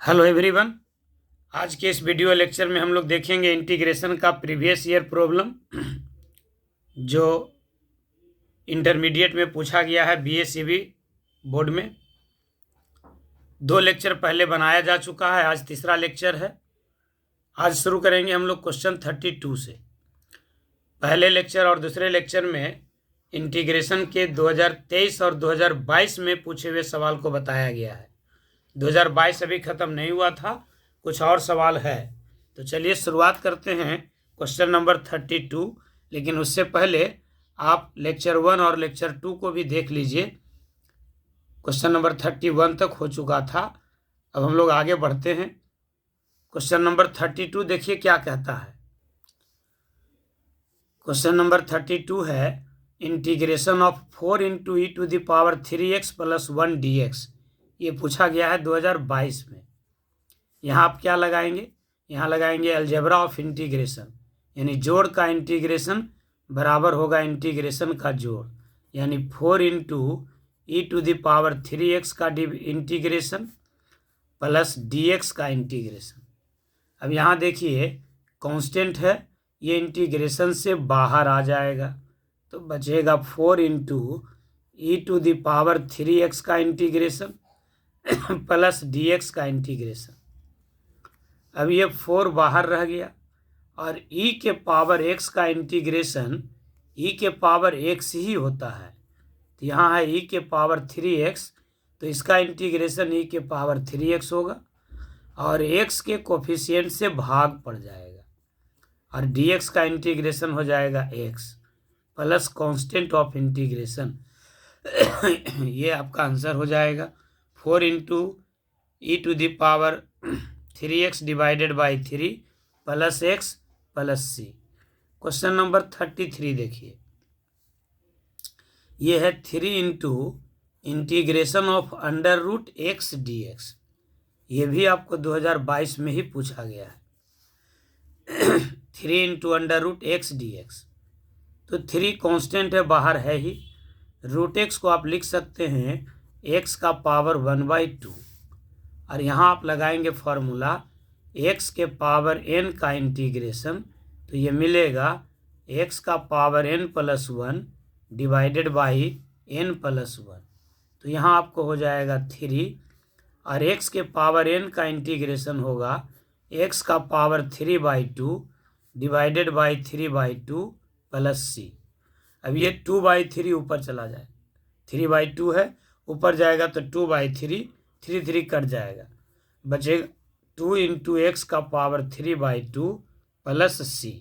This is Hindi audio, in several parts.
Hello everyone. आज के इस वीडियो लेक्चर में हम लोग देखेंगे इंटीग्रेशन का प्रीवियस ईयर प्रॉब्लम जो इंटरमीडिएट में पूछा गया है बीएससीबी बोर्ड में। 2 लेक्चर पहले बनाया जा चुका है, आज तीसरा लेक्चर है। आज शुरू करेंगे हम लोग क्वेश्चन 32 से। पहले लेक्चर और दूसरे लेक्चर में इंटीग्रेशन के 2023 और 2022 में पूछे हुए सवाल को बताया गया है। 2022 अभी ख़त्म नहीं हुआ था, कुछ और सवाल है। तो चलिए शुरुआत करते हैं क्वेश्चन नंबर 32। लेकिन उससे पहले आप लेक्चर 1 और लेक्चर 2 को भी देख लीजिए। क्वेश्चन नंबर 31 तक हो चुका था। अब हम लोग आगे बढ़ते हैं। क्वेश्चन नंबर 32 देखिए क्या कहता है। क्वेश्चन नंबर 32 है integration of 4 into e to the power 3x plus 1 dx। ये पूछा गया है 2022 में। यहाँ आप क्या लगाएंगे? यहाँ लगाएंगे अलजेब्रा ऑफ इंटीग्रेशन, यानी जोड़ का इंटीग्रेशन बराबर होगा इंटीग्रेशन का जोड़, यानी 4 into e to the power 3x का इंटीग्रेशन प्लस dx का इंटीग्रेशन। अब यहाँ देखिए कांस्टेंट है, ये इंटीग्रेशन से बाहर आ जाएगा तो बचेगा 4 into e to the power 3x का इंटीग्रेशन प्लस dx का इंटीग्रेशन। अब ये 4 बाहर रह गया और e के पावर x का इंटीग्रेशन e के पावर x ही होता है। तो यहाँ है e के पावर 3x, तो इसका इंटीग्रेशन e के पावर 3x होगा और x के कोफिशिएंट से भाग पड़ जाएगा और dx का इंटीग्रेशन हो जाएगा x plus constant of integration. ये आपका आंसर हो जाएगा 4 into e to the power 3x divided by 3 plus x plus c। Question number 33 देखिए, ये है 3 into integration of under root x dx। ये भी आपको 2022 में ही पूछा गया है। 3 into under root x dx, तो 3 कांस्टेंट है, बाहर है ही। रूट x को आप लिख सकते हैं x का पावर 1/2 और यहाँ आप लगाएंगे फॉर्मूला x के पावर n का इंटीग्रेशन, तो ये मिलेगा x का power n plus 1 divided by n plus 1। तो यहाँ आपको हो जाएगा 3 और x के पावर n का इंटीग्रेशन होगा x का power 3/2 divided by 3/2 plus c। अब ये 2/3 ऊपर चला जाए, 3/2 है, ऊपर जाएगा तो 2/3, 3 कट जाएगा, बचेगा 2 इंटू एक्स का power 3/2 plus c।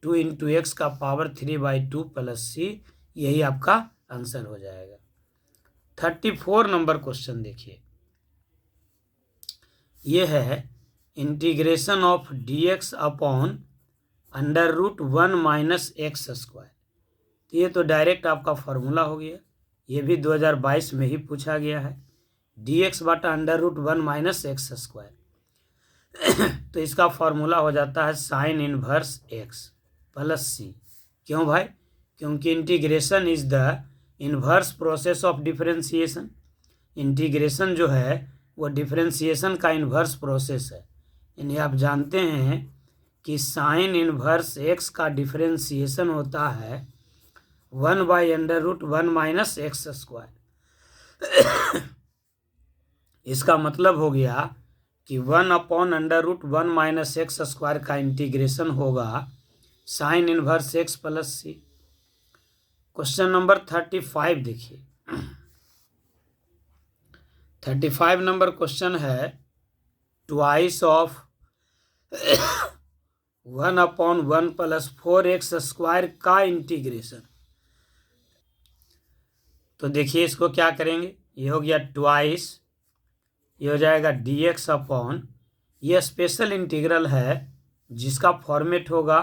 2 into x का पावर 3/2 प्लस c, यही आपका आंसर हो जाएगा। 34 नंबर क्वेश्चन देखिए, ये है integration of dx upon under root 1 minus x square. तो ये तो डायरेक्ट आपका फॉर्मूला हो गया, ये भी 2022 में ही पूछा गया है। dx बटा under root 1 minus x square. तो इसका फॉर्मूला हो जाता है sine inverse x plus c। क्यों भाई? क्योंकि integration is the inverse process of differentiation. Integration जो है वो डिफरेंशिएशन का इनवर्स प्रोसेस है। यानी आप जानते हैं कि साइन इनवर्स x का डिफरेंशिएशन होता है 1/√1 माइनस एक्स स्क्वायर। इसका मतलब हो गया कि 1/√1 माइनस एक्स स्क्वायर का इंटीग्रेशन होगा sign inverse x plus c। Question number 35 देखिए, 35 नंबर क्वेश्चन है twice of 1/1 plus 4x square का इंटीग्रेशन। तो देखिए इसको क्या करेंगे, ये हो गया ट्वाइस, ये हो जाएगा dx अपॉन, ये स्पेशल इंटीग्रल है जिसका फॉर्मेट होगा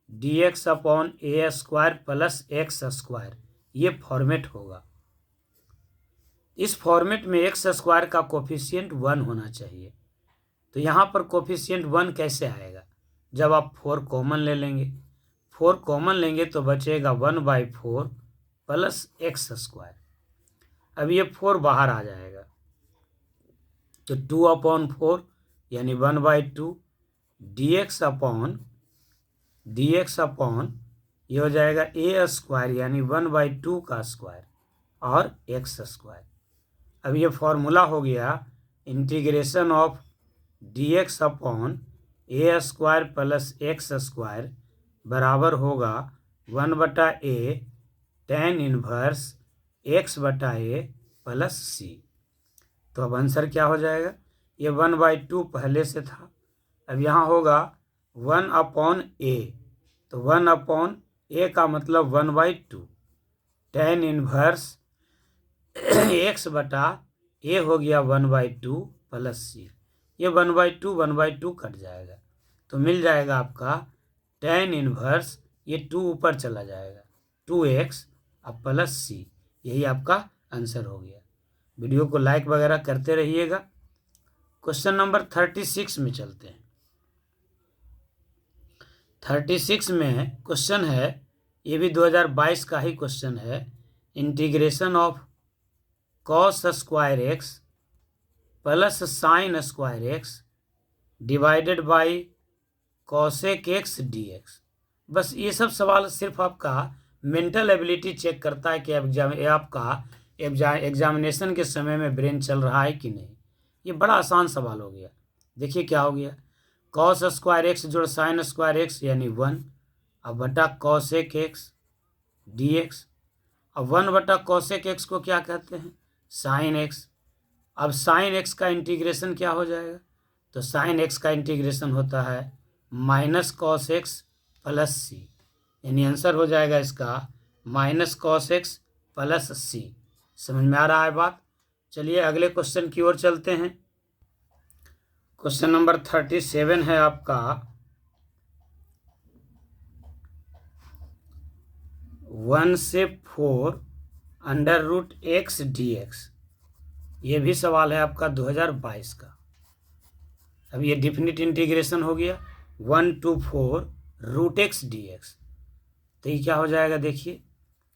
dx upon a square plus x square. ये फॉर्मेट होगा। इस फॉर्मेट में एक्स स्क्वायर का कोफिशिएंट 1 होना चाहिए। तो यहाँ पर कोफिशिएंट 1 कैसे आएगा? जब आप 4 कॉमन ले लेंगे, 4 कॉमन लेंगे तो बचेगा 1/4 प्लस एक्स स्क्वायर। अब ये 4 बाहर आ जाएगा तो 2/4 यानी 1/2 dx अपॉन ये हो जाएगा a स्क्वायर यानी 1/2 का स्क्वायर और x स्क्वायर। अब ये फॉर्मूला हो गया integration of dx upon a square plus x square बराबर होगा 1/a tan इनवर्स x बटा a प्लस c। तो अब आंसर क्या हो जाएगा, ये 1/2 पहले से था, अब यहाँ होगा 1/a, तो 1/a का मतलब 1/2 tan इनवर्स x बटा a हो गया 1/2 प्लस c। ये 1/2 कट जाएगा तो मिल जाएगा आपका tan इनवर्स, ये 2 ऊपर चला जाएगा 2x अब प्लस c। यही आपका आंसर हो गया। वीडियो को लाइक वगैरह करते रहिएगा। क्वेश्चन नंबर 36 में चलते हैं। 36 में क्वेश्चन है, ये भी 2022 का ही क्वेश्चन है। Integration of cos square x plus sign square x divided by cosec x dx। बस ये सब सवाल सिर्फ आपका मेंटल एबिलिटी चेक करता है कि आपका एग्जामिनेशन के समय में ब्रेन चल रहा है कि नहीं। ये बड़ा आसान सवाल हो गया। देखिए क्या हो गया, cos स्क्वायर एक्स जोड़ साइन स्क्वायर एक्स यानी 1 अब बटा cosec x dx। अब 1 बटा cosec x को क्या कहते हैं, साइन एक्स। अब साइन एक्स का इंटीग्रेशन क्या हो जाएगा, तो साइन एक्स का इंटीग्रेशन होता है minus cos x plus C, यानी आंसर हो जाएगा इसका माइनस cos x प्लस सी। समझ में आ रहा है बात। चलिए अगले क्वेश्चन की ओर चलते हैं। क्वेश्चन नंबर 37 है आपका 1 से 4 √x dx। ये भी सवाल है आपका 2022 का। अब ये डिफिनिट इंटीग्रेशन हो गया 1 to 4 √x dx। तो ये क्या हो जाएगा, देखिए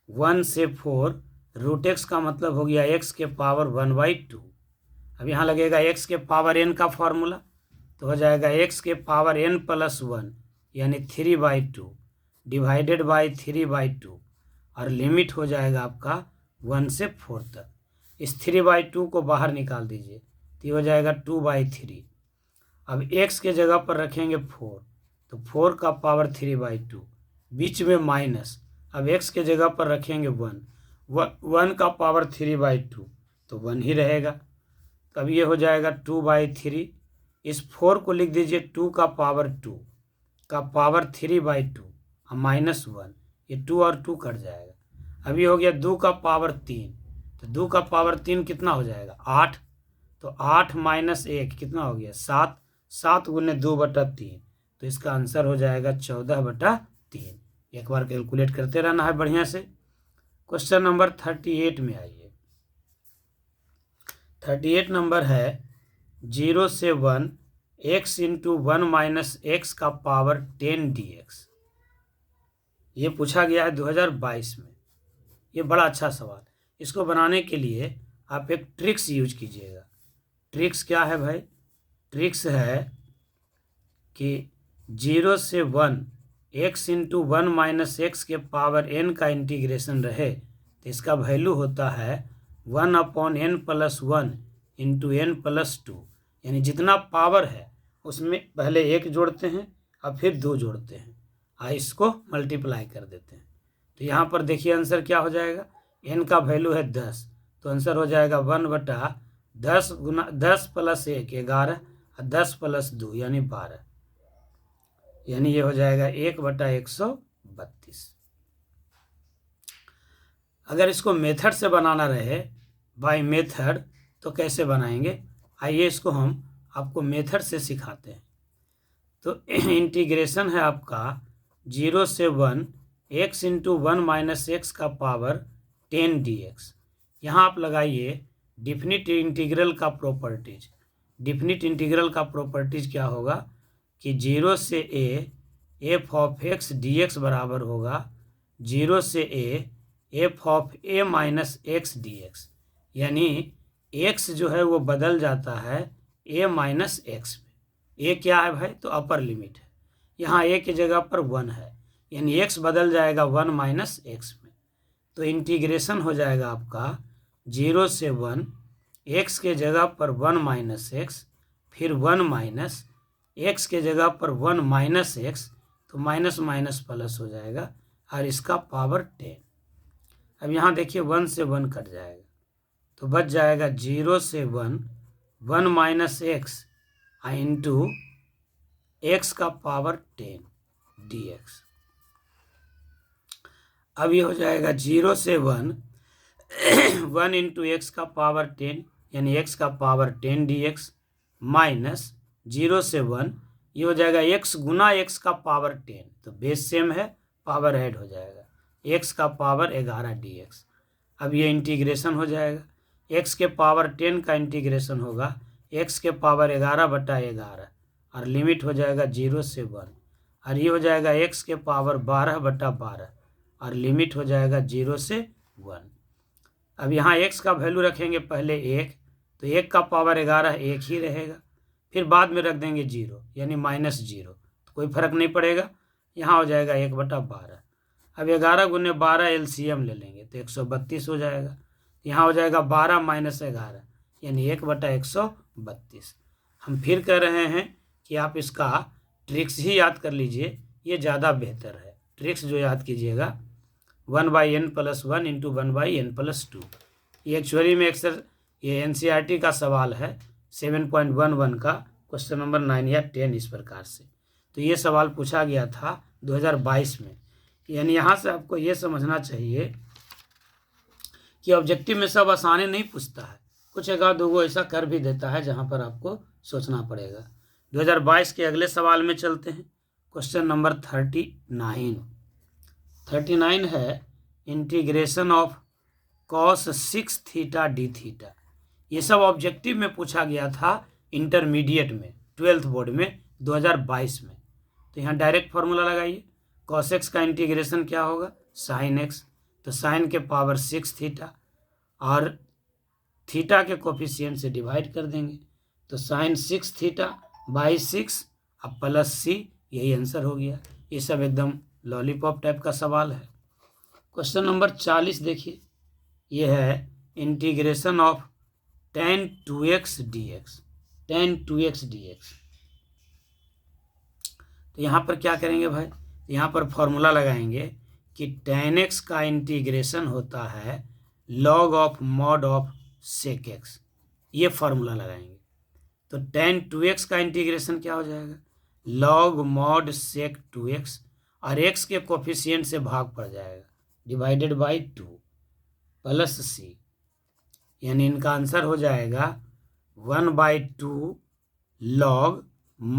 1 से 4 √x का मतलब हो गया x के पावर 1/2। अब यहाँ लगेगा x के पावर n का फॉर्मूला, तो हो जाएगा x के पावर n प्लस 1 यानी 3/2 डिवाइडेड बाई 3/2 और लिमिट हो जाएगा आपका 1 से 4 तक। इस 3/2 को बाहर निकाल दीजिए तो ये हो जाएगा 2/3। अब x के जगह पर रखेंगे 4, तो 4 का पावर 3/2 बीच में माइनस। अब x के जगह पर रखेंगे 1 का पावर 3/2 तो 1 ही रहेगा। तो अब ये हो जाएगा 2/3। इस 4 को लिख दीजिए 2 का पावर 2 का पावर 3/2 और माइनस 1, ये 2 और 2 कट जाएगा। अब ये हो गया 2 का पावर 3, तो 2 का पावर 3 कितना हो जाएगा 8, तो 8 माइनस 1 कितना हो गया 7, 7 गुने 2/3, तो इसका आंसर हो जाएगा 14/3। एक बार कैलकुलेट करते रहना है बढ़िया से। क्वेश्चन नंबर 38 में आइए। 38 नंबर है 0 से 1 x इंटू 1 माइनस एक्स का पावर 10 dx। ये पूछा गया है 2022 में। ये बड़ा अच्छा सवाल। इसको बनाने के लिए आप एक ट्रिक्स यूज कीजिएगा। ट्रिक्स क्या है भाई, ट्रिक्स है कि 0 से 1 x इंटू 1 माइनस एक्स के पावर n का इंटीग्रेशन रहे तो इसका वैल्यू होता है 1/n plus 1 into n plus 2। यानी जितना पावर है उसमें पहले 1 जोड़ते हैं और फिर 2 जोड़ते हैं और इसको मल्टीप्लाई कर देते हैं। तो यहाँ पर देखिए आंसर क्या हो जाएगा, n का वैल्यू है 10, तो आंसर हो जाएगा 1/10 गुना 10 प्लस 1 11 और 10 प्लस 2 यानी 12, यानी ये हो जाएगा 1/132। अगर इसको मेथड से बनाना रहे बाय मेथड तो कैसे बनाएंगे, आइए इसको हम आपको मेथड से सिखाते हैं। तो इंटीग्रेशन है आपका 0 से 1 x इंटू 1 माइनस एक्स का पावर 10 dx। यहाँ आप लगाइए डिफिनिट इंटीग्रल का प्रॉपर्टीज। डिफिनिट इंटीग्रल का प्रॉपर्टीज क्या होगा कि 0 से a f of x dx बराबर होगा 0 से a f of a minus x dx। यानी x जो है वो बदल जाता है a माइनस एक्स में। a क्या है भाई? तो अपर लिमिट है। यहाँ a की जगह पर 1 है, यानी x बदल जाएगा 1 माइनस एक्स में। तो इंटीग्रेशन हो जाएगा आपका 0 से 1, x के जगह पर 1 माइनस एक्स, फिर 1 माइनस x के जगह पर 1 माइनस एक्स, तो माइनस माइनस प्लस हो जाएगा और इसका पावर 10। अब यहाँ देखिए 1 से 1 कट जाएगा, तो बच जाएगा 0 से 1, 1 माइनस एक्स इंटू एक्स का पावर 10 dx। अब ये हो जाएगा 0 से 1, 1 इंटू एक्स का पावर 10 यानी एक्स का पावर 10 dx माइनस 0 से 1, ये हो जाएगा x गुना एक्स का पावर 10, तो बेस सेम है, पावर ऐड हो जाएगा, x का पावर 11 dx। अब ये इंटीग्रेशन हो जाएगा, x के पावर 10 का इंटीग्रेशन होगा x के पावर 11/11 और लिमिट हो जाएगा 0 से 1, और ये हो जाएगा x के पावर 12/12 और लिमिट हो जाएगा 0 से 1। अब यहाँ x का वैल्यू रखेंगे पहले 1, तो 1 का पावर 11 1 ही रहेगा, फिर बाद में रख देंगे 0 यानी -0, तो कोई फर्क नहीं पड़ेगा, यहाँ हो जाएगा 1/12। अब 11 गुने 12 एलसीएम ले लेंगे तो 132 हो जाएगा, यहाँ हो जाएगा 12 माइनस 11 यानी 1/132। हम फिर कह रहे हैं कि आप इसका ट्रिक्स ही याद कर लीजिए, ये ज़्यादा बेहतर है। ट्रिक्स जो याद कीजिएगा 1/n+1 इंटू 1/n+2। ये एक्चुअली में अक्सर ये एनसीईआरटी का सवाल है 7.11 का क्वेश्चन नंबर 9 या 10 इस प्रकार से। तो ये सवाल पूछा गया था 2022 में, यानी यहाँ से आपको ये समझना चाहिए कि ऑब्जेक्टिव में सब आसानी नहीं पूछता है, कुछ एक आध दो ऐसा कर भी देता है जहाँ पर आपको सोचना पड़ेगा। 2022 के अगले सवाल में चलते हैं। क्वेश्चन नंबर 39 है integration of cos 6 theta D theta. ये सब ऑब्जेक्टिव में पूछा गया था इंटरमीडिएट में 12th बोर्ड में 2022 में। तो यहाँ डायरेक्ट फार्मूला लगाइए, cos x का इंटीग्रेशन क्या होगा? sin x, तो sin के पावर 6 थीटा और थीटा के कोफिशिएंट से डिवाइड कर देंगे, तो sin 6 थीटा बाई 6 अब प्लस c, यही आंसर हो गया। ये सब एकदम लॉलीपॉप टाइप का सवाल है। क्वेश्चन नंबर 40 देखिए, ये है integration of tan 2x dx। tan 2x dx, तो यहाँ पर क्या करेंगे भाई? यहाँ पर फॉर्मूला लगाएंगे कि tan x का इंटीग्रेशन होता है log of mod of sec x, ये फार्मूला लगाएंगे। तो tan 2x का इंटीग्रेशन क्या हो जाएगा? log mod sec 2x और x के कोफिशिएंट से भाग पड़ जाएगा डिवाइडेड बाई 2 प्लस c, यानी इनका आंसर हो जाएगा 1/2 log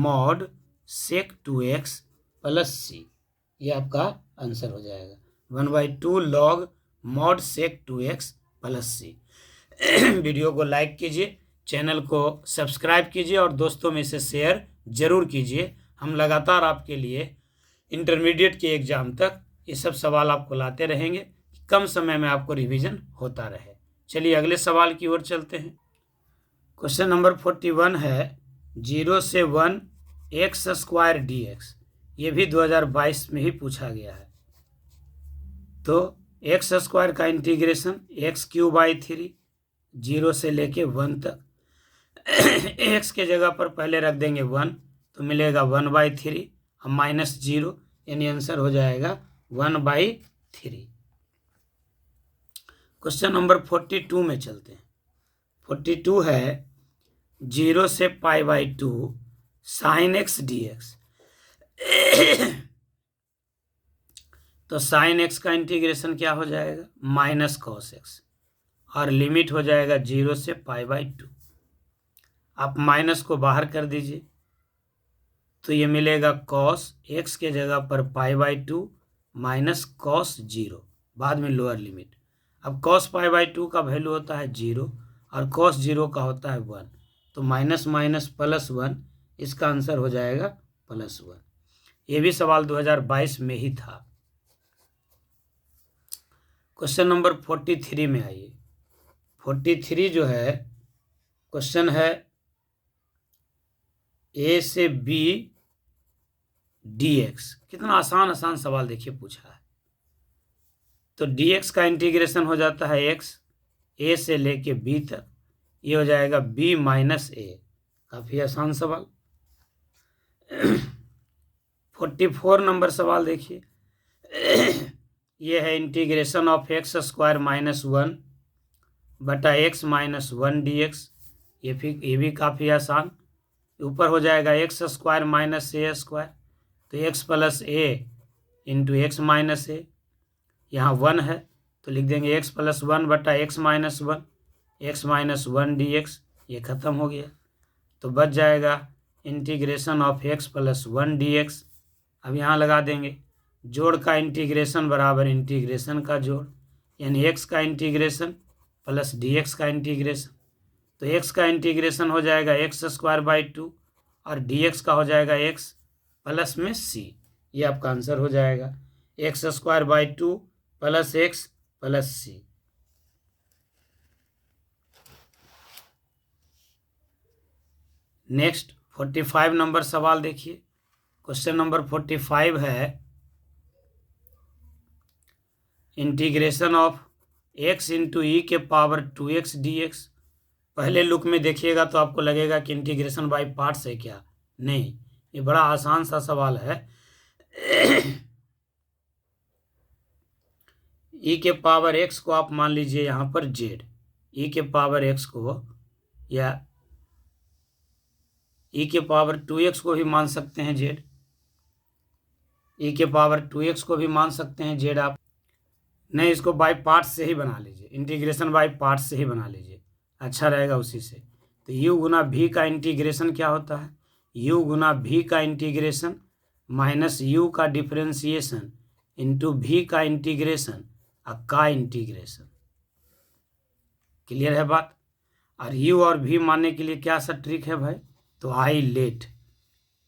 mod sec 2x plus c। ये आपका आंसर हो जाएगा 1/2 log mod sec 2x plus c। Video को लाइक कीजिए, चैनल को सब्सक्राइब कीजिए और दोस्तों में से शेयर जरूर कीजिए। हम लगातार आपके लिए इंटरमीडिएट के एग्ज़ाम तक ये सब सवाल आपको लाते रहेंगे, कम समय में आपको रिवीजन होता रहे। चलिए अगले सवाल की ओर चलते हैं। क्वेश्चन नंबर 41 है 0 से 1 x² dx। ये भी 2022 में ही पूछा गया है। तो x² का इंटीग्रेशन x³ 0 से लेके 1 तक, x के जगह पर पहले रख देंगे 1, तो मिलेगा 1/3 और -0, यानी आंसर हो जाएगा 1/3। क्वेश्चन नंबर 42 में चलते हैं। 42 है 0 से π/2 sin x dx। तो sin x का इंटीग्रेशन क्या हो जाएगा? -cos x और लिमिट हो जाएगा 0 से π/2। आप माइनस को बाहर कर दीजिए तो ये मिलेगा cos x के जगह पर π/2 माइनस cos 0, बाद में लोअर लिमिट। अब cos π/2 का वैल्यू होता है 0 और cos 0 का होता है 1, तो माइनस माइनस प्लस 1, इसका आंसर हो जाएगा +1। ये भी सवाल 2022 में ही था। क्वेश्चन नंबर 43 में आइए। 43 जो है क्वेश्चन है ए से बी dx। कितना आसान आसान सवाल देखिए पूछा है। तो dx का इंटीग्रेशन हो जाता है x, a से लेके b तक, ये हो जाएगा b माइनस a। काफ़ी आसान सवाल। 44 नंबर सवाल देखिए। ये है integration of x square minus 1 बटा एक्स माइनस 1 dx। ये भी काफ़ी आसान। ऊपर हो जाएगा एक्स स्क्वायर माइनस ए स्क्वायर, तो एक्स प्लस ए इंटू एक्स माइनस ए। यहाँ 1 है तो लिख देंगे एक्स प्लस 1 बटा x minus 1, x minus 1 dx। ये ख़त्म हो गया तो बच जाएगा integration of x plus 1 dx। अब यहाँ लगा देंगे जोड़ का इंटीग्रेशन बराबर इंटीग्रेशन का जोड़, यानी एक्स का इंटीग्रेशन प्लस dx का इंटीग्रेशन। तो एक्स का इंटीग्रेशन हो जाएगा एक्स स्क्वायर बाई 2 और dx का हो जाएगा एक्स प्लस में c। ये आपका आंसर हो जाएगा x square by 2 plus x plus c। Next 45 number सवाल देखिए। क्वेश्चन नंबर 45 है इंटीग्रेशन ऑफ x इंटू ई के पावर 2x dx। पहले लुक में देखिएगा तो आपको लगेगा कि इंटीग्रेशन बाय पार्ट्स है क्या, नहीं, ये बड़ा आसान सा सवाल है। ई के पावर x को आप मान लीजिए यहाँ पर z, ई के पावर x को या ई के पावर 2x को भी मान सकते हैं z, ई के पावर 2x को भी मान सकते हैं z। आप नहीं, इसको बाय पार्ट्स से ही बना लीजिए, इंटीग्रेशन बाय पार्ट्स से ही बना लीजिए, अच्छा रहेगा उसी से। तो u गुना v का इंटीग्रेशन क्या होता है, u गुना v का इंटीग्रेशन माइनस u का डिफरेंशिएशन इंटू v का इंटीग्रेशन और का इंटीग्रेशन। क्लियर है बात। और u और v मानने के लिए क्या सा ट्रिक है भाई, तो आई लेट,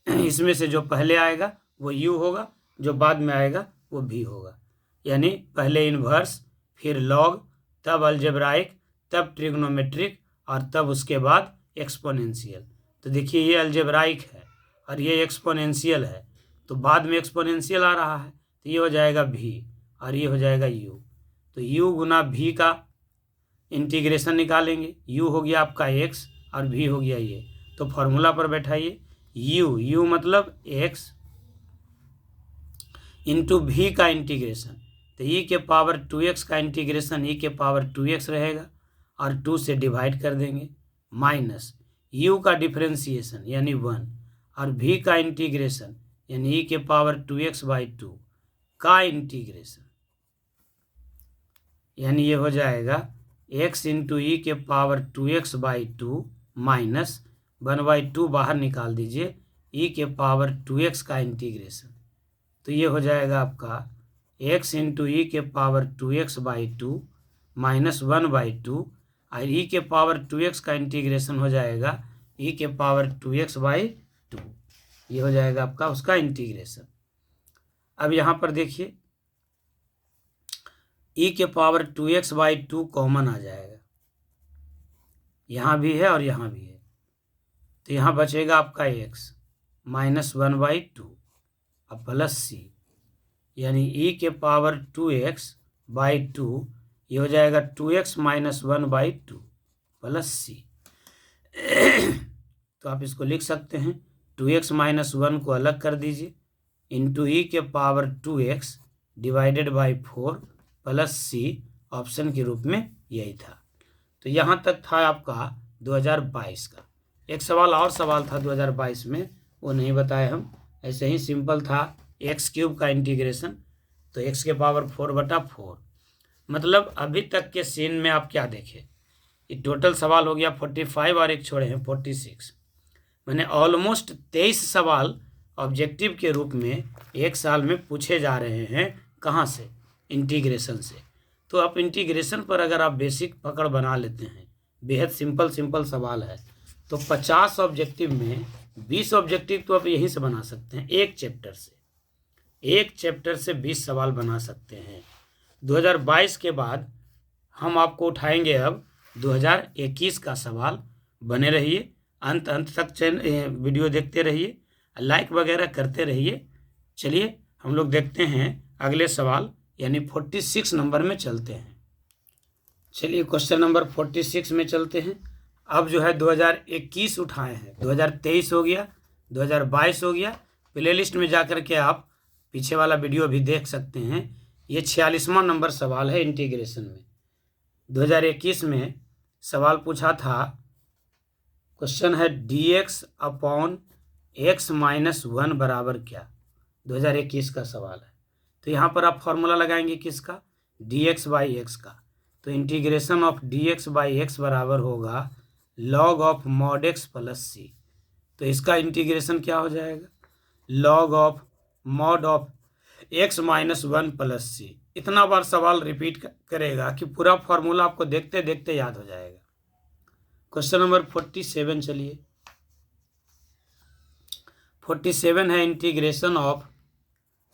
इसमें से जो पहले आएगा वो u होगा, जो बाद में आएगा वो v होगा। यानी पहले इन्वर्स, फिर लॉग, तब अलजेब्राइक, तब ट्रिग्नोमेट्रिक और तब उसके बाद एक्सपोनेंशियल। तो देखिए ये अलजेब्राइक है और ये एक्सपोनेंशियल है, तो बाद में एक्सपोनेंशियल आ रहा है तो ये हो जाएगा v और ये हो जाएगा u। तो u गुना v का इंटीग्रेशन निकालेंगे, u हो गया आपका x और v हो गया ये। तो फॉर्मूला पर बैठाइए, u मतलब x इंटू v का इंटीग्रेशन, तो e के पावर 2x का इंटीग्रेशन e के पावर 2x रहेगा और 2 से डिवाइड कर देंगे, माइनस u का डिफरेंशिएशन यानी 1 और v का इंटीग्रेशन यानी e के पावर 2x बाई 2 का इंटीग्रेशन, यानी ये हो जाएगा x इंटू ई के पावर 2x बाई 2 माइनस 1/2 बाहर निकाल दीजिए, e के पावर 2x का इंटीग्रेशन। तो ये हो जाएगा आपका x इंटू ई के पावर 2x बाई 2 माइनस 1/2 और e के पावर 2x का इंटीग्रेशन हो जाएगा e के पावर 2x बाई 2। ये हो जाएगा आपका उसका इंटीग्रेशन। अब यहाँ पर देखिए e के पावर 2x बाई 2 कॉमन आ जाएगा, यहाँ भी है और यहाँ भी है, तो यहाँ बचेगा आपका x माइनस 1/2 और प्लस c, यानी e के पावर 2x बाई 2, ये हो जाएगा 2x माइनस 1/2 प्लस c। तो आप इसको लिख सकते हैं 2x माइनस 1 को अलग कर दीजिए, इंटू ई के power 2x divided by 4 plus c, option के रूप में यही था। तो यहाँ तक था आपका 2022 का। एक सवाल और सवाल था 2022 में, वो नहीं बताए हम, ऐसे ही सिंपल था एक्स क्यूब का इंटीग्रेशन, तो x के पावर 4/4। मतलब अभी तक के सीन में आप क्या देखें, ये टोटल सवाल हो गया 45 और एक छोड़े हैं 46, मैंने ऑलमोस्ट 23 सवाल ऑब्जेक्टिव के रूप में एक साल में पूछे जा रहे हैं। कहाँ से, इंटीग्रेशन से। तो आप इंटीग्रेशन पर अगर आप बेसिक पकड़ बना लेते हैं, बेहद सिंपल सवाल है, तो 50 ऑब्जेक्टिव में 20 ऑब्जेक्टिव तो आप यहीं से बना सकते हैं, एक चैप्टर से 20 सवाल बना सकते हैं। 2022 के बाद हम आपको उठाएंगे अब 2021 का सवाल। बने रहिए, अंत तक वीडियो देखते रहिए, लाइक वगैरह करते रहिए। चलिए हम लोग देखते हैं अगले सवाल यानी 46 नंबर में चलते हैं। चलिए क्वेश्चन नंबर 46 में चलते हैं। अब जो है 2021 उठाए हैं, 2023 हो गया, 2022 हो गया। प्लेलिस्ट में जाकर के आप पीछे वाला वीडियो भी देख सकते हैं। ये 46वां नंबर सवाल है इंटीग्रेशन में। 2021 में सवाल पूछा था, क्वेश्चन है dx अपॉन x माइनस 1 बराबर क्या। 2021 का सवाल है। तो यहाँ पर आप फॉर्मूला लगाएंगे किसका, dx बाई एक्स का। तो integration of dx by x बराबर होगा log of mod x plus C. तो इसका इंटीग्रेशन क्या हो जाएगा, log of mod of x minus 1 plus C. इतना बार सवाल रिपीट करेगा कि पूरा फॉर्मूला आपको देखते देखते याद हो जाएगा। क्वेश्चन नंबर 47 चलिए। 47 है integration of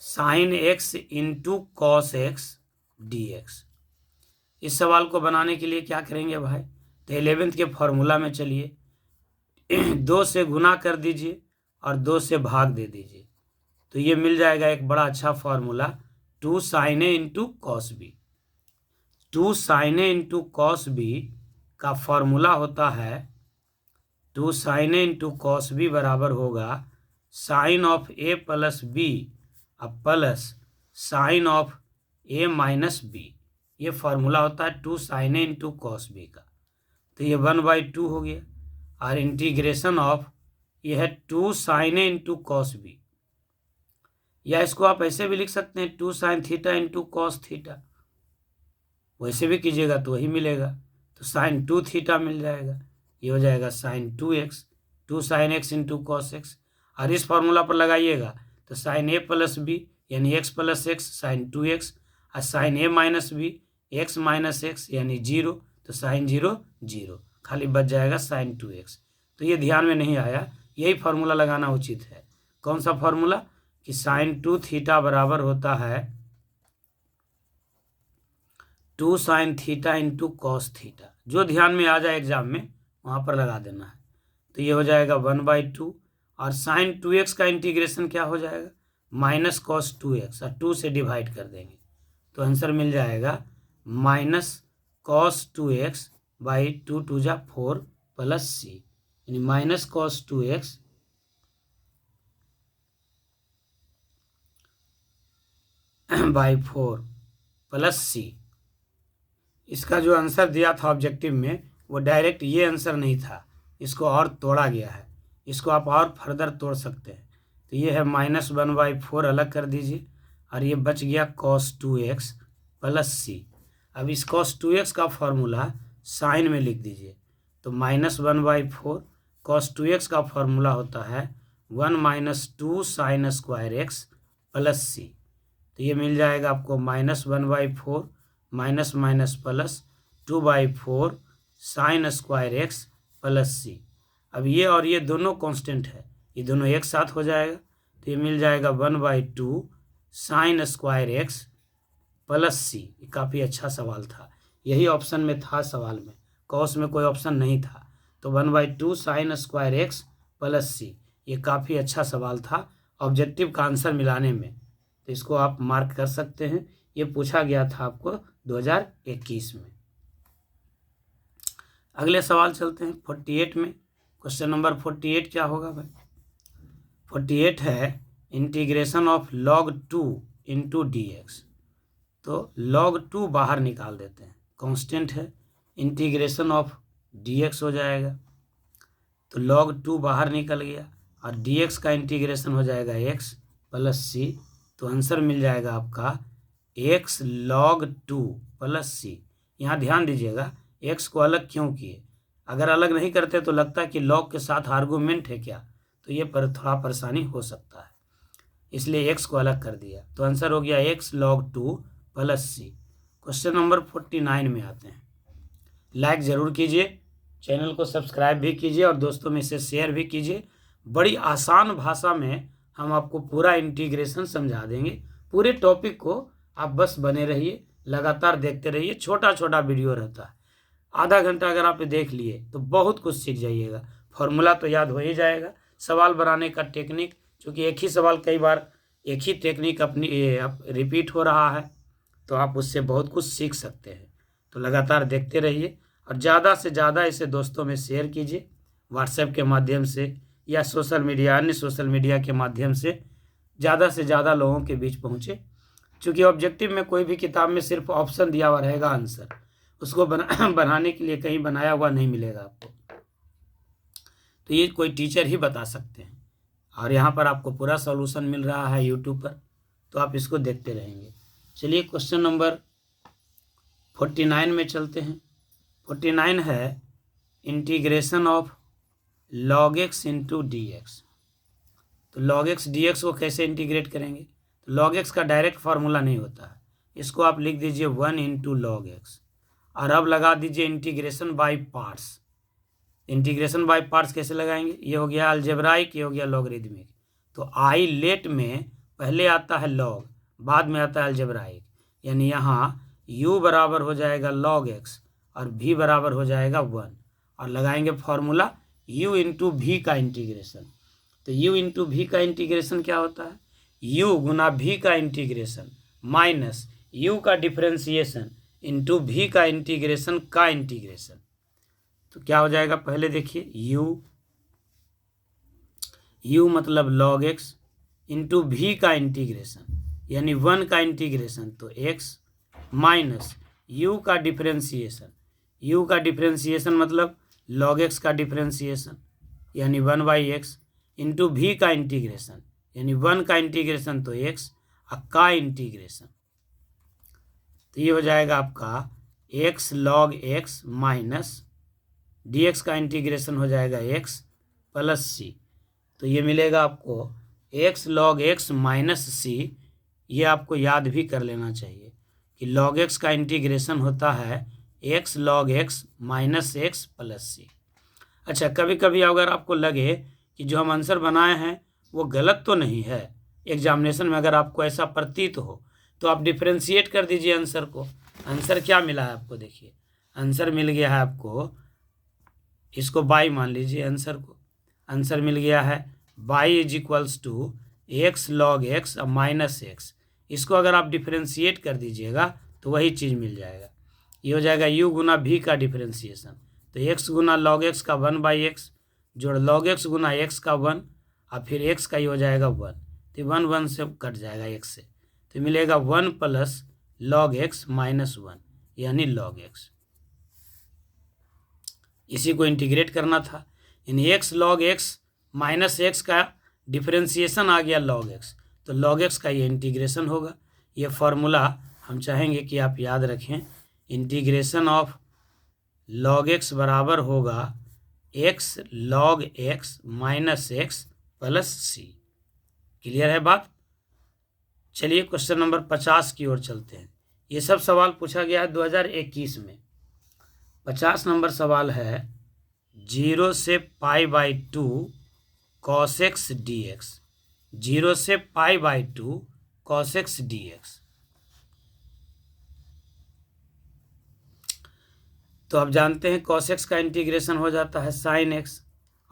sine x into cos x D x. इस सवाल को बनाने के लिए क्या करेंगे भाई, तो 11th के फॉर्मूला में चलिए, 2 से गुना कर दीजिए और 2 से भाग दे दीजिए। तो ये मिल जाएगा एक बड़ा अच्छा formula, 2 sine A into cos B. 2 sine A into cos B का फॉर्मूला होता है 2 sine A into cos B बराबर होगा sine of A plus B अब plus sine of A minus B. ये फॉर्मूला होता है 2 sine A into cos B का। तो ये 1/2 हो गया। और इंटीग्रेशन ऑफ ये है 2 sine A into cos B, या इसको आप ऐसे भी लिख सकते हैं 2 sine theta into cos theta. वैसे भी कीजिएगा तो वही मिलेगा। तो साइन 2 थीटा मिल जाएगा, ये हो जाएगा sine 2x, 2 sine x into cos x. और इस फॉर्मूला पर लगाइएगा तो साइन ए प्लस बी यानी x plus x sine 2x, और sine A minus B x minus x यानी 0, तो साइन 0 0, खाली बच जाएगा साइन 2x। तो ये ध्यान में नहीं आया, यही फार्मूला लगाना उचित है। कौन सा फार्मूला, कि साइन 2 थीटा बराबर होता है 2 sine theta into cos theta. जो ध्यान में आ जाए एग्जाम में वहाँ पर लगा देना है। तो ये हो जाएगा 1/2, और साइन 2x का इंटीग्रेशन क्या हो जाएगा, माइनस कॉस 2x, और 2 से डिवाइड कर देंगे तो आंसर मिल जाएगा माइनस कॉस 2x बाई 2 2 जा 4 प्लस सी, यानी minus cos 2x by 4 plus C. इसका जो आंसर दिया था ऑब्जेक्टिव में वो डायरेक्ट ये आंसर नहीं था, इसको और तोड़ा गया है। इसको आप और फर्दर तोड़ सकते हैं। तो ये है -1/4 अलग कर दीजिए, और ये बच गया cos 2x प्लस सी। अब इस cos 2x का फॉर्मूला साइन में लिख दीजिए। तो -1/4 cos 2x का फॉर्मूला होता है 1 - 2 sine square x plus C. तो ये मिल जाएगा आपको -1/4 minus minus plus 2/4 sine square x plus C. अब ये और ये दोनों कांस्टेंट है, ये दोनों एक साथ हो जाएगा। तो ये मिल जाएगा 1/2 साइन स्क्वायर एक्स प्लस सी। ये काफ़ी अच्छा सवाल था, यही ऑप्शन में था सवाल में, कॉस में कोई ऑप्शन नहीं था। तो 1/2 साइन स्क्वायर एक्स प्लस सी, ये काफ़ी अच्छा सवाल था ऑब्जेक्टिव का आंसर मिलाने में। तो इसको आप मार्क कर सकते हैं, ये पूछा गया था आपको 2021 में। अगले सवाल चलते हैं 48 में। क्वेश्चन नंबर 48 क्या होगा भाई, 48 है integration of log 2 into D x. तो log 2 बाहर निकाल देते हैं, कांस्टेंट है, इंटीग्रेशन ऑफ dx हो जाएगा। तो log 2 बाहर निकल गया, और dx का इंटीग्रेशन हो जाएगा x प्लस सी। तो आंसर मिल जाएगा आपका x log 2 प्लस सी। यहाँ ध्यान दीजिएगा x को अलग क्यों किए, अगर अलग नहीं करते तो लगता है कि log के साथ आर्गूमेंट है क्या, तो ये पर थोड़ा परेशानी हो सकता है, इसलिए x को अलग कर दिया। तो आंसर हो गया x log 2 प्लस सी। क्वेश्चन नंबर 49 में आते हैं। लाइक ज़रूर कीजिए, चैनल को सब्सक्राइब भी कीजिए और दोस्तों में इसे शेयर भी कीजिए। बड़ी आसान भाषा में हम आपको पूरा इंटीग्रेशन समझा देंगे। पूरे टॉपिक को आप बस बने रहिए, लगातार देखते रहिए। छोटा छोटा वीडियो रहता है, आधा घंटा अगर आप देख लिए तो बहुत कुछ सीख जाइएगा। फॉर्मूला तो याद हो ही जाएगा। सवाल बनाने का टेक्निक, चूँकि एक ही सवाल कई बार एक ही टेक्निक अपनी रिपीट हो रहा है, तो आप उससे बहुत कुछ सीख सकते हैं। तो लगातार देखते रहिए और ज़्यादा से ज़्यादा इसे दोस्तों में शेयर कीजिए, व्हाट्सएप के माध्यम से या सोशल मीडिया, अन्य सोशल मीडिया के माध्यम से ज़्यादा लोगों के बीच पहुँचे। चूँकि ऑब्जेक्टिव में कोई भी किताब में सिर्फ ऑप्शन दिया हुआ रहेगा, आंसर उसको बनाने के लिए कहीं बनाया हुआ नहीं मिलेगा आपको, तो ये कोई टीचर ही बता सकते हैं। और यहाँ पर आपको पूरा सॉल्यूशन मिल रहा है यूट्यूब पर, तो आप इसको देखते रहेंगे। चलिए क्वेश्चन नंबर 49 में चलते हैं। 49 है integration of log x into D x. तो log x dx को कैसे इंटीग्रेट करेंगे? तो log x का डायरेक्ट फार्मूला नहीं होता है, इसको आप लिख दीजिए 1 इंटू लॉग एक्स, और अब लगा दीजिए integration by parts. Integration by parts कैसे लगाएंगे? ये हो गया अलजेब्राइक, ये हो गया लॉगरिदमिक। तो आई लेट में पहले आता है लॉग, बाद में आता है अलजेब्राइक, यानी यहाँ u बराबर हो जाएगा log x और v बराबर हो जाएगा 1, और लगाएंगे फॉर्मूला u इंटू वी का इंटीग्रेशन। तो u इंटू वी का इंटीग्रेशन क्या होता है? u गुना v का इंटीग्रेशन माइनस u का डिफरेंशिएशन इंटू v का इंटीग्रेशन का इंटीग्रेशन। तो क्या हो जाएगा? पहले देखिए u मतलब log x इंटू वी का इंटीग्रेशन यानी 1 का इंटीग्रेशन, तो x माइनस u का डिफरेंशिएशन मतलब log x का डिफरेंशिएशन यानी 1/x इंटू वी का इंटीग्रेशन यानी 1 का इंटीग्रेशन तो x का इंटीग्रेशन। तो ये हो जाएगा आपका x log x minus dx का इंटीग्रेशन हो जाएगा x प्लस c। तो ये मिलेगा आपको x log x minus c। ये आपको याद भी कर लेना चाहिए कि log x का इंटीग्रेशन होता है x log x minus x plus c। अच्छा, कभी कभी अगर आपको लगे कि जो हम आंसर बनाए हैं वो गलत तो नहीं है, एग्जामिनेशन में अगर आपको ऐसा प्रतीत हो, तो आप डिफरेंशिएट कर दीजिए आंसर को। आंसर क्या मिला है आपको? देखिए आंसर मिल गया है आपको, इसको बाई मान लीजिए आंसर को। आंसर मिल गया है y is equals to x log x minus x. इसको अगर आप डिफरेंशिएट कर दीजिएगा तो वही चीज़ मिल जाएगा। ये हो जाएगा u गुना v का डिफरेंशिएशन, तो x गुना log x का 1/x जोड़ log x गुना x का 1 और फिर x का ही हो जाएगा 1, तो 1 से कट जाएगा x से, तो मिलेगा 1 प्लस log x माइनस 1 यानी log x। इसी को इंटीग्रेट करना था, यानी x log x minus x का डिफरेंशिएशन आ गया log x, तो log x का ये इंटीग्रेशन होगा। ये फार्मूला हम चाहेंगे कि आप याद रखें, इंटीग्रेशन ऑफ log x बराबर होगा x log x minus x plus c। Clear है बात? चलिए क्वेश्चन नंबर 50 की ओर चलते हैं। ये सब सवाल पूछा गया है 2021 में। 50 नंबर सवाल है 0 से π/2 cos x dx। 0 से π/2 cos x dx। तो आप जानते हैं cos x का इंटीग्रेशन हो जाता है sin x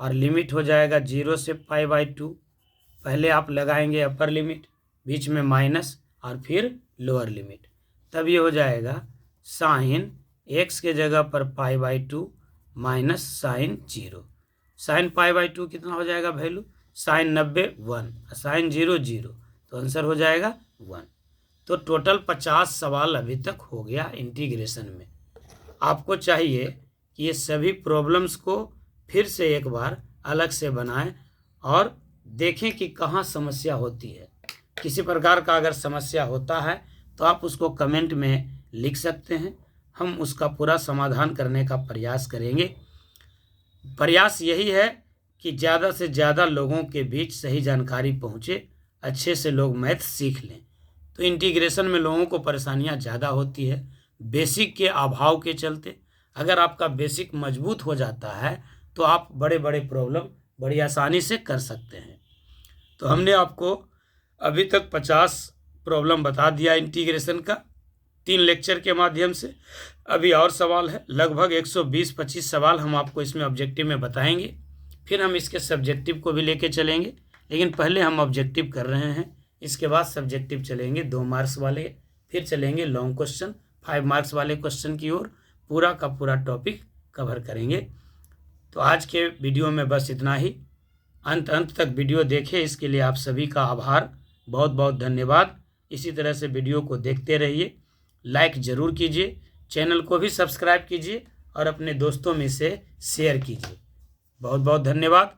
और लिमिट हो जाएगा 0 से π/2। पहले आप लगाएंगे अपर लिमिट, बीच में माइनस और फिर लोअर लिमिट, तब ये हो जाएगा साइन x के जगह पर π/2 माइनस साइन 0। साइन π/2 कितना हो जाएगा वैल्यू? साइन 90 1, साइन 0 0, तो आंसर हो जाएगा 1। तो टोटल 50 सवाल अभी तक हो गया इंटीग्रेशन में। आपको चाहिए कि ये सभी प्रॉब्लम्स को फिर से एक बार अलग से बनाएं और देखें कि कहाँ समस्या होती है। किसी प्रकार का अगर समस्या होता है तो आप उसको कमेंट में लिख सकते हैं, हम उसका पूरा समाधान करने का प्रयास करेंगे। प्रयास यही है कि ज़्यादा से ज़्यादा लोगों के बीच सही जानकारी पहुँचे, अच्छे से लोग मैथ सीख लें। तो इंटीग्रेशन में लोगों को परेशानियाँ ज़्यादा होती है बेसिक के अभाव के चलते। अगर आपका बेसिक मजबूत हो जाता है तो आप बड़े बड़े प्रॉब्लम बड़ी आसानी से कर सकते हैं। तो हमने आपको अभी तक 50 प्रॉब्लम बता दिया इंटीग्रेशन का 3 लेक्चर के माध्यम से। अभी और सवाल है, लगभग 120-25 सवाल हम आपको इसमें ऑब्जेक्टिव में बताएंगे। फिर हम इसके सब्जेक्टिव को भी लेके चलेंगे, लेकिन पहले हम ऑब्जेक्टिव कर रहे हैं, इसके बाद सब्जेक्टिव चलेंगे 2 मार्क्स वाले, फिर चलेंगे लॉन्ग क्वेश्चन 5 मार्क्स वाले क्वेश्चन की ओर, पूरा का पूरा टॉपिक कवर करेंगे। तो आज के वीडियो में बस इतना ही। अंत तक वीडियो देखें, इसके लिए आप सभी का आभार, बहुत बहुत धन्यवाद। इसी तरह से वीडियो को देखते रहिए, लाइक ज़रूर कीजिए, चैनल को भी सब्सक्राइब कीजिए और अपने दोस्तों में से शेयर कीजिए। बहुत बहुत धन्यवाद।